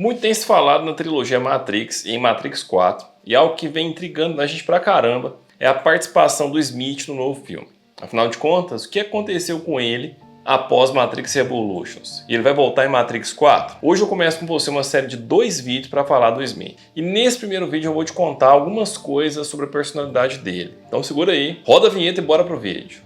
Muito tem se falado na trilogia Matrix e em Matrix 4, e algo que vem intrigando a gente pra caramba é a participação do Smith no novo filme. Afinal de contas, o que aconteceu com ele após Matrix Revolutions? E ele vai voltar em Matrix 4? Hoje eu começo com você uma série de 2 vídeos para falar do Smith. E nesse primeiro vídeo eu vou te contar algumas coisas sobre a personalidade dele. Então segura aí, roda a vinheta e bora pro vídeo.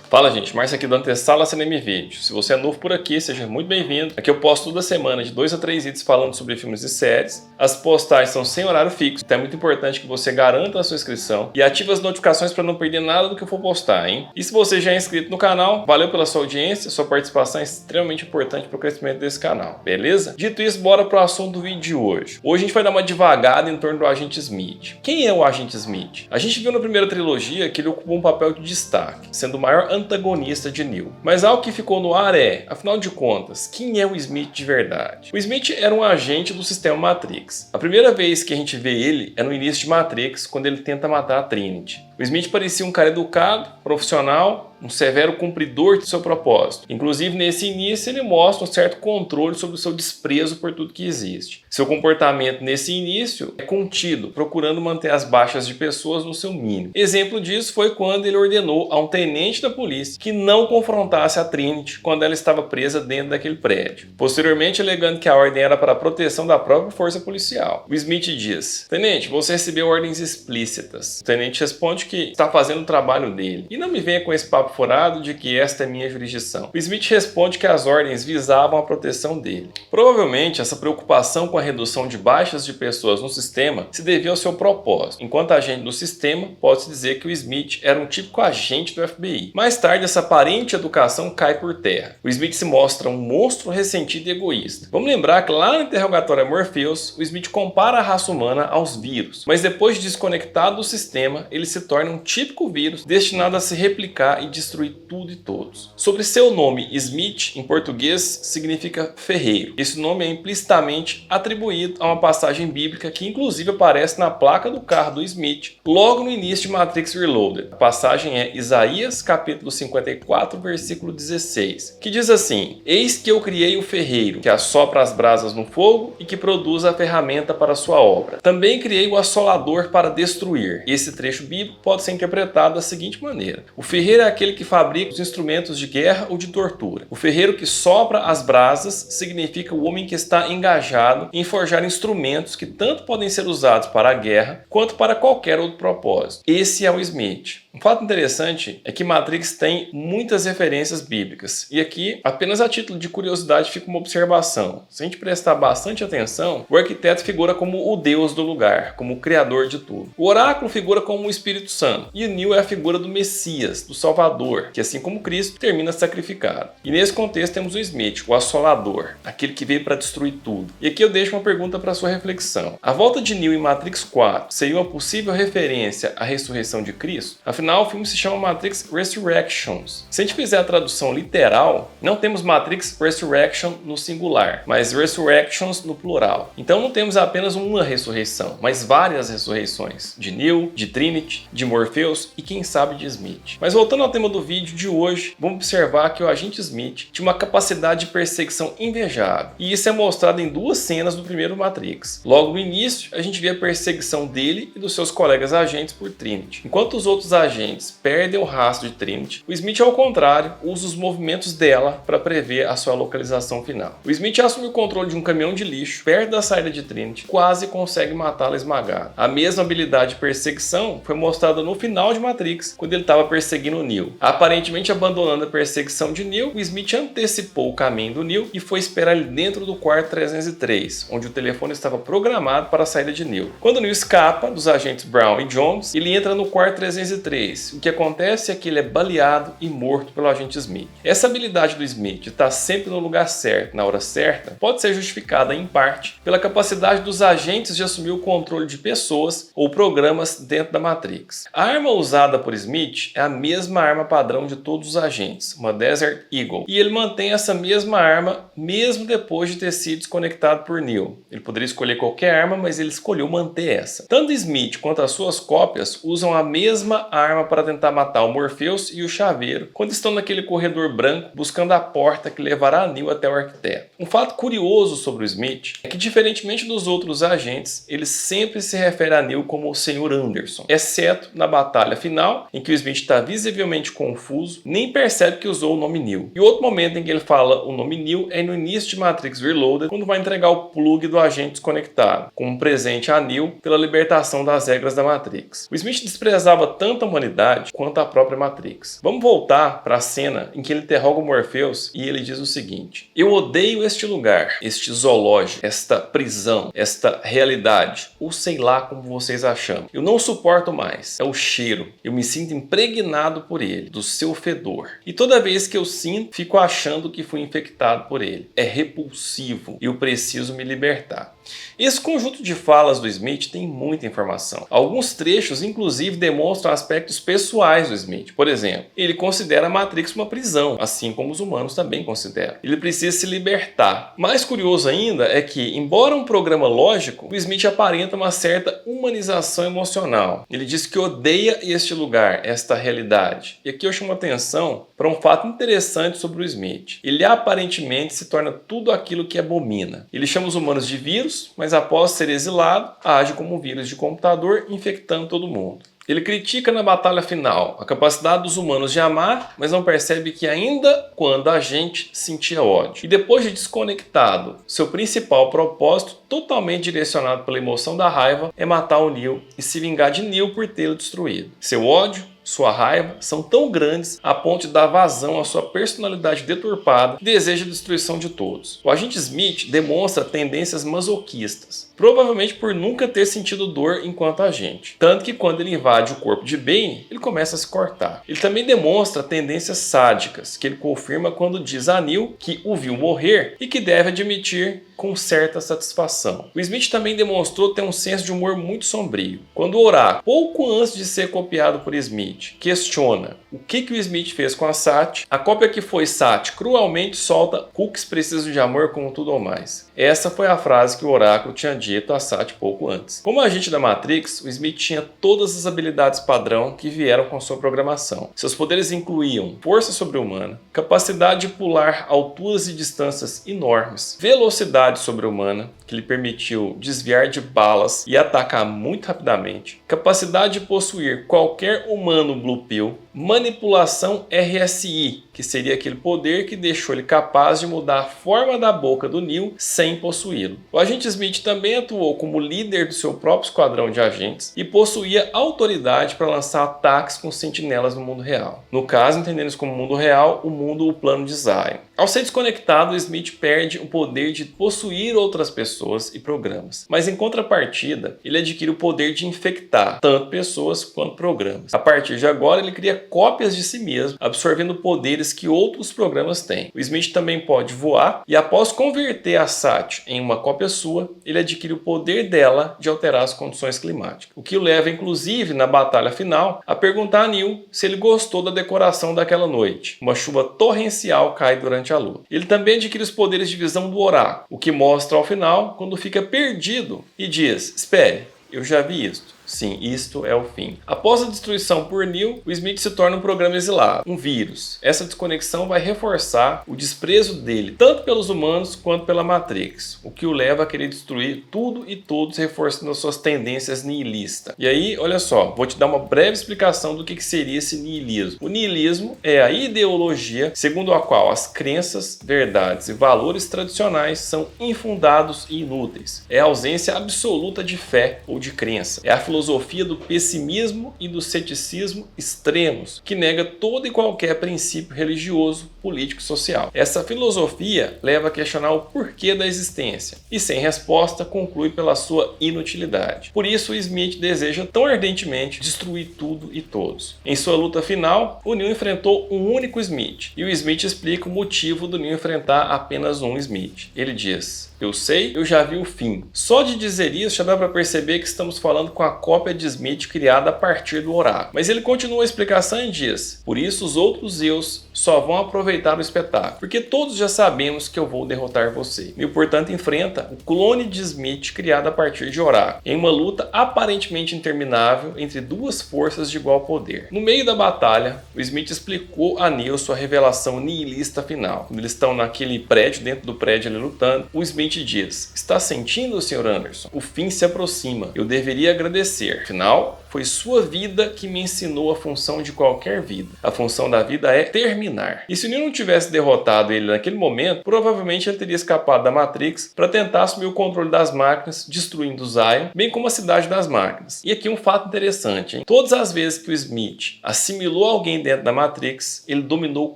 Fala gente, Márcio aqui do Antessala Cinema e Vídeo. Se você é novo por aqui, seja muito bem-vindo. Aqui eu posto toda semana de 2 a 3 vídeos falando sobre filmes e séries. As postagens são sem horário fixo, então é muito importante que você garanta a sua inscrição e ative as notificações para não perder nada do que eu for postar, hein? E se você já é inscrito no canal, valeu pela sua audiência, sua participação é extremamente importante para o crescimento desse canal, beleza? Dito isso, bora pro assunto do vídeo de hoje. Hoje a gente vai dar uma devagada em torno do Agente Smith. Quem é o Agente Smith? A gente viu na primeira trilogia que ele ocupou um papel de destaque, sendo o maior antagonista de Neo. Mas algo que ficou no ar é, afinal de contas, quem é o Smith de verdade? O Smith era um agente do sistema Matrix. A primeira vez que a gente vê ele é no início de Matrix, quando ele tenta matar a Trinity. O Smith parecia um cara educado, profissional, um severo cumpridor de seu propósito. Inclusive, nesse início, ele mostra um certo controle sobre o seu desprezo por tudo que existe. Seu comportamento nesse início é contido, procurando manter as baixas de pessoas no seu mínimo. Exemplo disso foi quando ele ordenou a um tenente da polícia que não confrontasse a Trinity quando ela estava presa dentro daquele prédio. Posteriormente, alegando que a ordem era para a proteção da própria força policial. O Smith diz: "Tenente, você recebeu ordens explícitas." O tenente responde que está fazendo o trabalho dele. E não me venha com esse papo furado de que esta é minha jurisdição. O Smith responde que as ordens visavam a proteção dele. Provavelmente essa preocupação com a redução de baixas de pessoas no sistema se devia ao seu propósito. Enquanto agente do sistema, pode-se dizer que o Smith era um típico agente do FBI. Mais tarde, essa aparente educação cai por terra. O Smith se mostra um monstro ressentido e egoísta. Vamos lembrar que lá no interrogatório a Morpheus, o Smith compara a raça humana aos vírus, mas depois de desconectado do sistema, ele se torna um típico vírus destinado a se replicar e destruir tudo e todos. Sobre seu nome, Smith, em português, significa ferreiro. Esse nome é implicitamente atribuído a uma passagem bíblica que inclusive aparece na placa do carro do Smith, logo no início de Matrix Reloaded. A passagem é Isaías, capítulo 54, versículo 16, que diz assim: "Eis que eu criei o ferreiro, que assopra as brasas no fogo e que produz a ferramenta para a sua obra. Também criei o assolador para destruir." Esse trecho bíblico pode ser interpretado da seguinte maneira: o ferreiro é aquele que fabrica os instrumentos de guerra ou de tortura. O ferreiro que sopra as brasas significa o homem que está engajado em forjar instrumentos que tanto podem ser usados para a guerra quanto para qualquer outro propósito. Esse é o Smith. Um fato interessante é que Matrix tem muitas referências bíblicas. E aqui, apenas a título de curiosidade, fica uma observação. Se a gente prestar bastante atenção, o arquiteto figura como o Deus do lugar, como o criador de tudo. O oráculo figura como o Espírito Santo. E o Neo é a figura do Messias, do Salvador, que assim como Cristo, termina sacrificado. E nesse contexto temos o Smith, o assolador, aquele que veio para destruir tudo. E aqui eu deixo uma pergunta para sua reflexão. A volta de Neo em Matrix 4 seria uma possível referência à ressurreição de Cristo? Afinal, o filme se chama Matrix Resurrections. Se a gente fizer a tradução literal, não temos Matrix Resurrection no singular, mas Resurrections no plural. Então não temos apenas uma ressurreição, mas várias ressurreições. De Neo, de Trinity, de Morpheus e quem sabe de Smith. Mas voltando ao tema do vídeo de hoje, vamos observar que o agente Smith tinha uma capacidade de perseguição invejável. E isso é mostrado em 2 cenas do primeiro Matrix. Logo no início, a gente vê a perseguição dele e dos seus colegas agentes por Trinity. Enquanto os outros agentes perdem o rastro de Trinity, o Smith, ao contrário, usa os movimentos dela para prever a sua localização final. O Smith assume o controle de um caminhão de lixo perto da saída de Trinity, quase consegue matá-la esmagada. A mesma habilidade de perseguição foi mostrada no final de Matrix, quando ele estava perseguindo o Neo. Aparentemente abandonando a perseguição de Neo, o Smith antecipou o caminho do Neo e foi esperar ele dentro do quarto 303, onde o telefone estava programado para a saída de Neo. Quando o Neo escapa dos agentes Brown e Jones, ele entra no quarto 303. O que acontece é que ele é baleado e morto pelo agente Smith. Essa habilidade do Smith de estar sempre no lugar certo, na hora certa, pode ser justificada em parte pela capacidade dos agentes de assumir o controle de pessoas ou programas dentro da Matrix. A arma usada por Smith é a mesma arma padrão de todos os agentes, uma Desert Eagle, e ele mantém essa mesma arma mesmo depois de ter sido desconectado por Neo. Ele poderia escolher qualquer arma, mas ele escolheu manter essa. Tanto Smith quanto as suas cópias usam a mesma arma para tentar matar o Morpheus e o Chaveiro quando estão naquele corredor branco buscando a porta que levará Neo até o arquiteto. Um fato curioso sobre o Smith é que, diferentemente dos outros agentes, ele sempre se refere a Neo como o Sr. Anderson, exceto na batalha final, em que o Smith está visivelmente confuso, nem percebe que usou o nome Neo. E outro momento em que ele fala o nome Neo é no início de Matrix Reloaded, quando vai entregar o plug do agente desconectado, como um presente a Neo pela libertação das regras da Matrix. O Smith desprezava tanto a humanidade quanto a própria Matrix. Vamos voltar para a cena em que ele interroga o Morpheus e ele diz o seguinte: eu odeio este lugar, este zoológico, esta prisão, esta realidade, ou sei lá como vocês acham. Eu não suporto mais. É o cheiro. Eu me sinto impregnado por ele, do seu fedor. E toda vez que eu sinto, fico achando que fui infectado por ele. É repulsivo e eu preciso me libertar. Esse conjunto de falas do Smith tem muita informação. Alguns trechos, inclusive, demonstram aspectos pessoais do Smith. Por exemplo, ele considera a Matrix uma prisão, assim como os humanos também consideram. Ele precisa se libertar. Mais curioso ainda é que, embora um programa lógico, o Smith aparenta uma certa humanização emocional. Ele diz que odeia este lugar, esta realidade. E aqui eu chamo a atenção para um fato interessante sobre o Smith. Ele aparentemente se torna tudo aquilo que abomina. Ele chama os humanos de vírus, mas após ser exilado, age como um vírus de computador, infectando todo mundo. Ele critica na batalha final a capacidade dos humanos de amar, mas não percebe que ainda quando a gente sentia ódio. E depois de desconectado, seu principal propósito, totalmente direcionado pela emoção da raiva, é matar o Neo e se vingar de Neo por tê-lo destruído. Seu ódio, sua raiva são tão grandes a ponto de dar vazão à sua personalidade deturpada e deseja a destruição de todos. O agente Smith demonstra tendências masoquistas, provavelmente por nunca ter sentido dor enquanto agente. Tanto que quando ele invade o corpo de Bane, ele começa a se cortar. Ele também demonstra tendências sádicas, que ele confirma quando diz a Neo que o viu morrer e que deve admitir com certa satisfação. O Smith também demonstrou ter um senso de humor muito sombrio. Quando o Oráculo, pouco antes de ser copiado por Smith, questiona o que o Smith fez com a Sati, a cópia que foi Sati cruelmente solta: cookies precisam de amor como tudo ou mais. Essa foi a frase que o Oráculo tinha dito a Sati pouco antes. Como agente da Matrix, o Smith tinha todas as habilidades padrão que vieram com sua programação. Seus poderes incluíam força sobre-humana, capacidade de pular alturas e distâncias enormes, velocidade sobre-humana, que lhe permitiu desviar de balas e atacar muito rapidamente, capacidade de possuir qualquer humano Blue Pill, manipulação RSI, que seria aquele poder que deixou ele capaz de mudar a forma da boca do Neo sem possuí-lo. O agente Smith também atuou como líder do seu próprio esquadrão de agentes e possuía autoridade para lançar ataques com sentinelas no mundo real. No caso, entendendo como mundo real, o plano de Zion. Ao ser desconectado, Smith perde o poder de possuir outras pessoas e programas, mas em contrapartida, ele adquire o poder de infectar tanto pessoas quanto programas. A partir de agora, ele cria cópias de si mesmo, absorvendo poderes que outros programas têm. O Smith também pode voar e, após converter a Sati em uma cópia sua, ele adquire o poder dela de alterar as condições climáticas. O que o leva, inclusive, na batalha final, a perguntar a Neo se ele gostou da decoração daquela noite. Uma chuva torrencial cai durante a luta. Ele também adquire os poderes de visão do Oráculo, o que mostra ao final quando fica perdido e diz: espere, eu já vi isto. Sim, isto é o fim. Após a destruição por Neo, o Smith se torna um programa exilado, um vírus. Essa desconexão vai reforçar o desprezo dele, tanto pelos humanos quanto pela Matrix, o que o leva a querer destruir tudo e todos, reforçando as suas tendências nihilistas. E aí, olha só, vou te dar uma breve explicação do que seria esse nihilismo. O nihilismo é a ideologia segundo a qual as crenças, verdades e valores tradicionais são infundados e inúteis. É a ausência absoluta de fé ou de crença. É a filosofia do pessimismo e do ceticismo extremos, que nega todo e qualquer princípio religioso, político e social. Essa filosofia leva a questionar o porquê da existência e, sem resposta, conclui pela sua inutilidade. Por isso, o Smith deseja tão ardentemente destruir tudo e todos. Em sua luta final, o Neo enfrentou um único Smith, e o Smith explica o motivo do Neo enfrentar apenas um Smith. Ele diz: eu sei, eu já vi o fim. Só de dizer isso já dá para perceber que estamos falando com a cópia de Smith criada a partir do oráculo. Mas ele continua a explicação e diz: por isso os outros Zeus só vão aproveitar o espetáculo, porque todos já sabemos que eu vou derrotar você. E portanto enfrenta o clone de Smith criado a partir de oráculo, em uma luta aparentemente interminável entre duas forças de igual poder. No meio da batalha, o Smith explicou a Neo sua revelação nihilista final. Quando eles estão naquele prédio, dentro do prédio ali lutando, o Smith diz: está sentindo, Sr. Anderson? O fim se aproxima. Eu deveria agradecer. Afinal, foi sua vida que me ensinou a função de qualquer vida. A função da vida é terminar. E se o Neo não tivesse derrotado ele naquele momento, provavelmente ele teria escapado da Matrix para tentar assumir o controle das máquinas, destruindo Zion, bem como a cidade das máquinas. E aqui um fato interessante, hein? Todas as vezes que o Smith assimilou alguém dentro da Matrix, ele dominou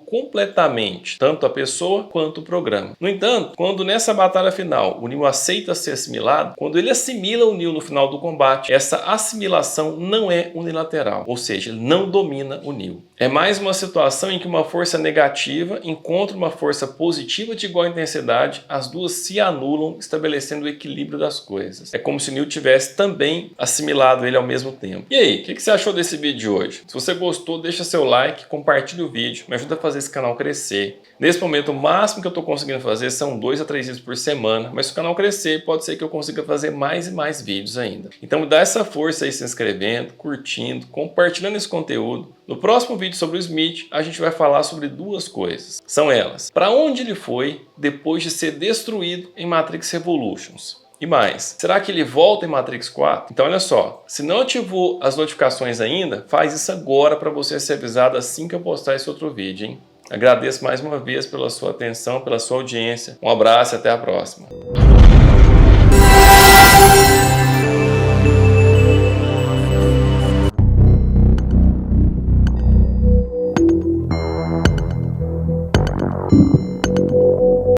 completamente tanto a pessoa quanto o programa. No entanto, quando nessa batalha final o Neo aceita ser assimilado, quando ele assimila o Neo no final do combate, essa assimilação não é unilateral, ou seja, ele não domina o Neo. É mais uma situação em que uma força negativa encontra uma força positiva de igual intensidade, as duas se anulam, estabelecendo o equilíbrio das coisas. É como se o Neo tivesse também assimilado ele ao mesmo tempo. E aí, o que você achou desse vídeo de hoje? Se você gostou, deixa seu like, compartilha o vídeo, me ajuda a fazer esse canal crescer. Nesse momento, o máximo que eu estou conseguindo fazer são 2 a 3 vídeos por semana, mas se o canal crescer, pode ser que eu consiga fazer mais e mais vídeos ainda. Então me dá essa força aí se inscrevendo, curtindo, compartilhando esse conteúdo. No próximo vídeo sobre o Smith, a gente vai falar sobre duas coisas. São elas: para onde ele foi depois de ser destruído em Matrix Revolutions? E mais, será que ele volta em Matrix 4? Então olha só, se não ativou as notificações ainda, faz isso agora para você ser avisado assim que eu postar esse outro vídeo, hein? Agradeço mais uma vez pela sua atenção, pela sua audiência. Um abraço e até a próxima.